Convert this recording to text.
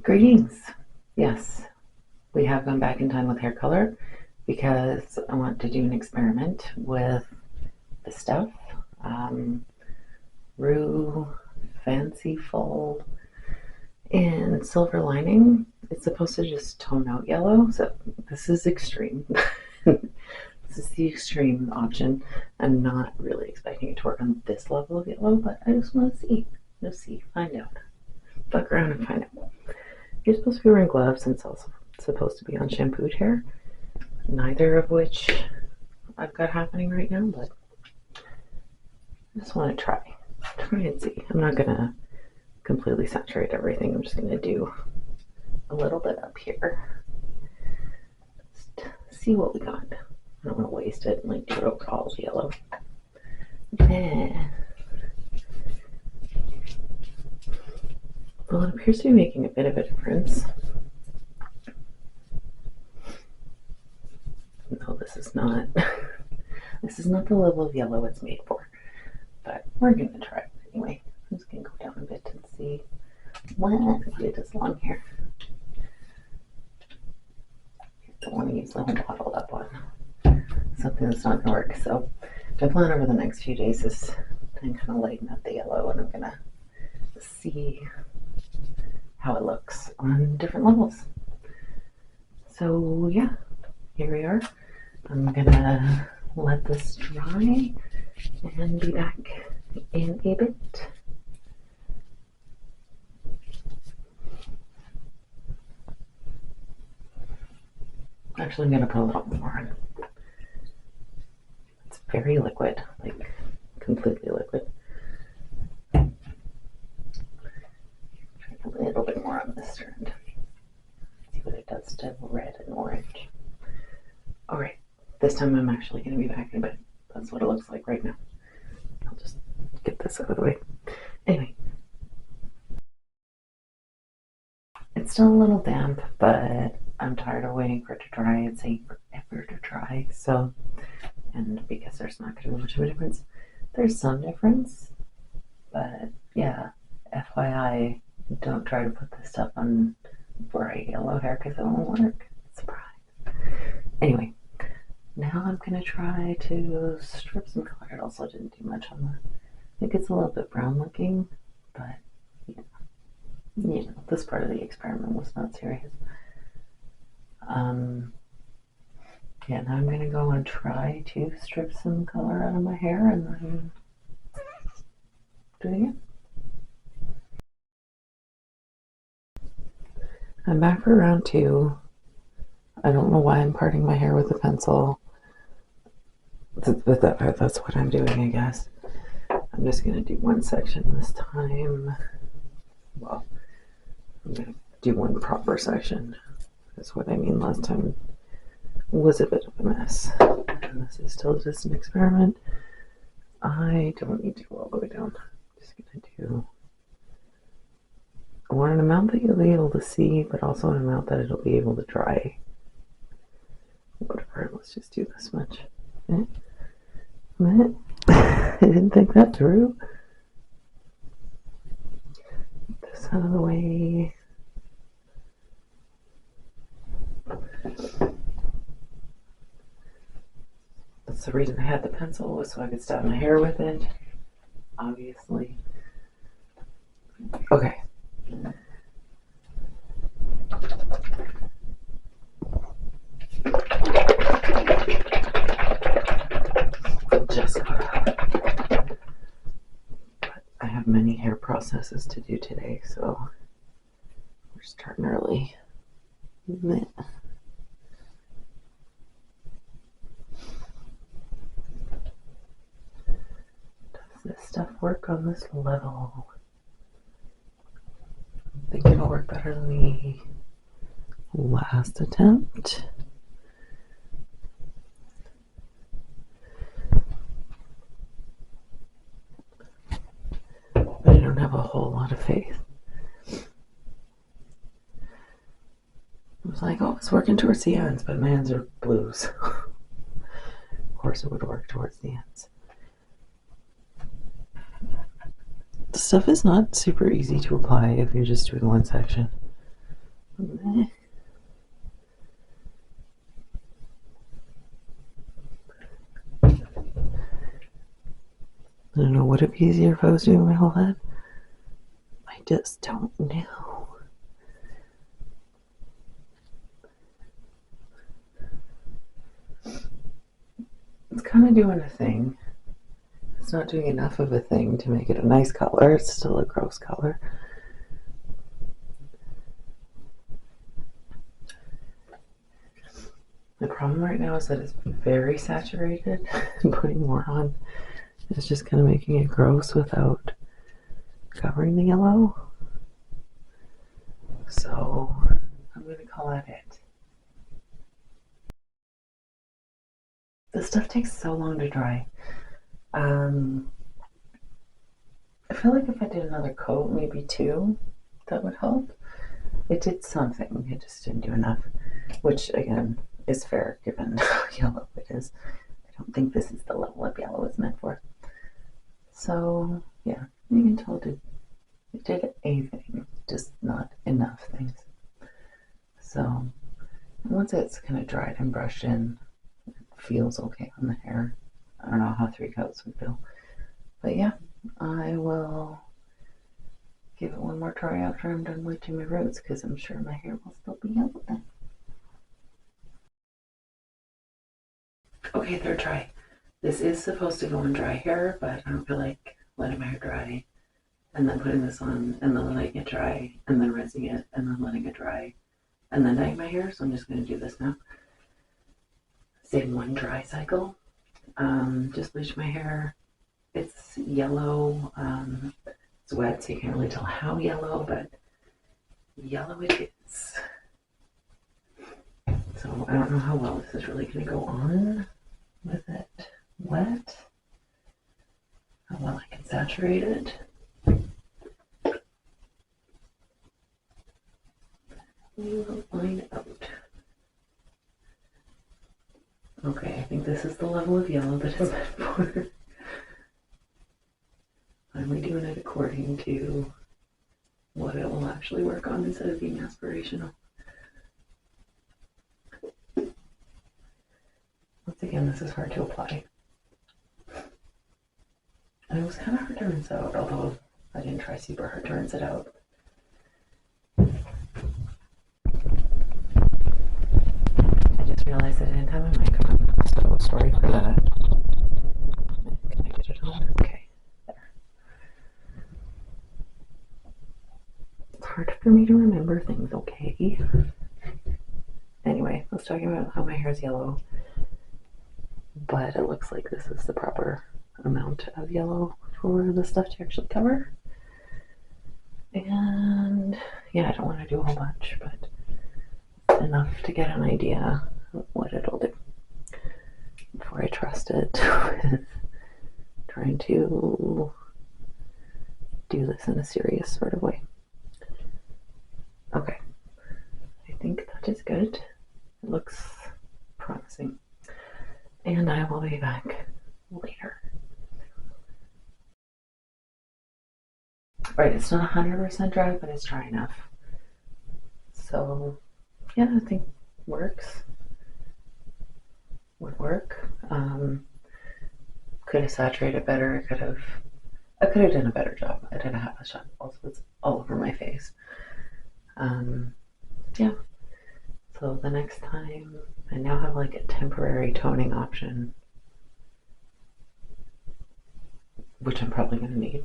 Greetings. Yes, we have gone back in time with hair color because I want to do an experiment with the stuff. Rue Fanicfull in Silver Lining. It's supposed to just tone out yellow, so this is extreme. This is the extreme option. I'm not really expecting it to work on this level of yellow, but I just want to see. Just see, find out. Fuck around and find out. You're supposed to be wearing gloves and it's also supposed to be on shampooed hair, neither of which I've got happening right now, but I just want to try and see. I'm not going to completely saturate everything. I'm just going to do a little bit up here. Just see what we got. I don't want to waste it and like do it over all the yellow. Well, it appears to be making a bit of a difference. No, this is not the level of yellow it's made for, but we're going to try it anyway. I'm just going to go down a bit and see what it does long hair. I don't want to use the whole bottle up on something that's not going to work. So my plan over the next few days is to kind of lighten up the yellow, and I'm going to see how it looks on different levels. So yeah, here we are. I'm gonna let this dry and be back in a bit. Actually, I'm gonna put a little more on. It's very liquid, like completely liquid. A little bit more on this strand. See what it does to red and orange. Alright, this time I'm actually going to be back in a bit. That's what it looks like right now. I'll just get this out of the way. Anyway, it's still a little damp, but I'm tired of waiting for it to dry. It's taking forever to dry, so, and because there's not going to be much of a difference. There's some difference, but yeah, FYI, don't try to put this stuff on bright yellow hair because it won't work. Surprise. Anyway, now I'm going to try to strip some color. It also didn't do much on the, I think it's a little bit brown looking, but yeah, you know, this part of the experiment was not serious. Yeah, now I'm going to go and try to strip some color out of my hair and then do it again. I'm back for round 2. I don't know why I'm parting my hair with a pencil, but that's what I'm doing, I guess. I'm just going to do one section this time. Well, I'm going to do one proper section. That's what I mean. Last time was a bit of a mess. And this is still just an experiment. I don't need to go all the way down. I'm just going to do, I want an amount that you'll be able to see, but also an amount that it'll be able to dry. Whatever, let's just do this much. I didn't think that through. Get this out of the way. That's the reason I had the pencil, was so I could style my hair with it, obviously. Okay. Just got out. But I have many hair processes to do today, so we're starting early. Does this stuff work on this level? I think it'll work better than the last attempt. But I don't have a whole lot of faith. I was like, oh, it's working towards the ends, but my ends are blues. Of course it would work towards the ends. The stuff is not super easy to apply if you're just doing one section. I don't know, would it be easier if I was doing my whole head? I just don't know. It's kind of doing a thing. It's not doing enough of a thing to make it a nice color. It's still a gross color. The problem right now is that it's very saturated, and putting more on is just kind of making it gross without covering the yellow. So I'm going to call that it. This stuff takes so long to dry. I feel like if I did another coat, maybe 2, that would help. It did something, it just didn't do enough, which again is fair given how yellow it is. I don't think this is the level of yellow it's meant for. So yeah, you can tell it did a thing, just not enough things. So once it's kind of dried and brushed in, it feels okay on the hair. I don't know how 3 coats would feel, but yeah, I will give it one more try after I'm done bleaching my roots, because I'm sure my hair will still be yellow then. Okay, they're dry. This is supposed to go in dry hair, but I don't feel like letting my hair dry and then putting this on and then letting it dry and then rinsing it and then letting it dry and then dyeing my hair. So I'm just going to do this now. Save one dry cycle. Just bleach my hair. It's yellow. It's wet, so you can't really tell how yellow, but yellow it is. So I don't know how well this is really going to go on with it wet. How well I can saturate it. We will find out. Okay, I think this is the level of yellow that it's meant for. I'm doing it according to what it will actually work on instead of being aspirational. Once again, this is hard to apply. And it was kind of hard to rinse out, although I didn't try super hard to rinse it out. I just realized I didn't have a mic on, so sorry for that. Can I get it on? Okay, there. It's hard for me to remember things, okay? Anyway, I was talking about how my hair is yellow, but it looks like this is the proper amount of yellow for the stuff to actually cover. And yeah, I don't want to do a whole bunch, but enough to get an idea of what it'll do before I trust it with trying to do this in a serious sort of way. Okay, I think that is good. It looks promising. And I will be back later. Right, it's not 100% dry, but it's dry enough. So, yeah, I think works. Would work. Could have saturated better. I could have done a better job. I didn't have a shot. Also, it's all over my face. Yeah. So the next time, I now have like a temporary toning option, which I'm probably going to need.